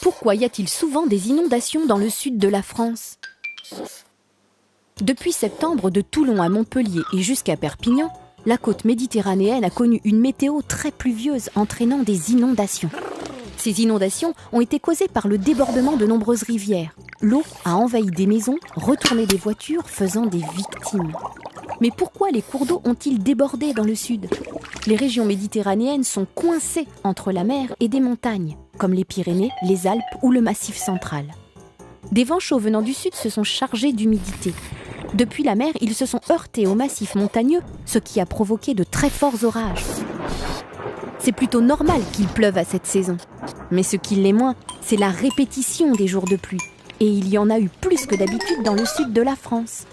Pourquoi y a-t-il souvent des inondations dans le sud de la France ? Depuis septembre, de Toulon à Montpellier et jusqu'à Perpignan, la côte méditerranéenne a connu une météo très pluvieuse entraînant des inondations. Ces inondations ont été causées par le débordement de nombreuses rivières. L'eau a envahi des maisons, retourné des voitures, faisant des victimes. Mais pourquoi les cours d'eau ont-ils débordé dans le sud ? Les régions méditerranéennes sont coincées entre la mer et des montagnes, comme les Pyrénées, les Alpes ou le Massif central. Des vents chauds venant du sud se sont chargés d'humidité. Depuis la mer, ils se sont heurtés au massif montagneux, ce qui a provoqué de très forts orages. C'est plutôt normal qu'il pleuve à cette saison. Mais ce qui l'est moins, c'est la répétition des jours de pluie. Et il y en a eu plus que d'habitude dans le sud de la France.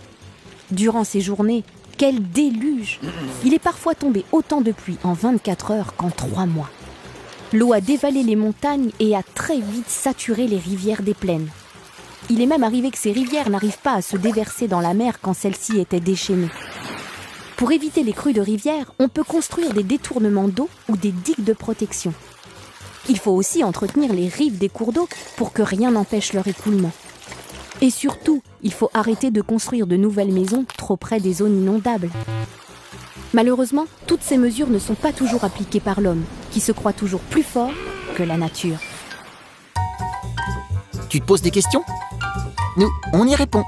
Durant ces journées, quel déluge ! Il est parfois tombé autant de pluie en 24 heures qu'en 3 mois. L'eau a dévalé les montagnes et a très vite saturé les rivières des plaines. Il est même arrivé que ces rivières n'arrivent pas à se déverser dans la mer quand celle-ci était déchaînée. Pour éviter les crues de rivières, on peut construire des détournements d'eau ou des digues de protection. Il faut aussi entretenir les rives des cours d'eau pour que rien n'empêche leur écoulement. Et surtout, il faut arrêter de construire de nouvelles maisons trop près des zones inondables. Malheureusement, toutes ces mesures ne sont pas toujours appliquées par l'homme, qui se croit toujours plus fort que la nature. Tu te poses des questions ? Nous, on y répond.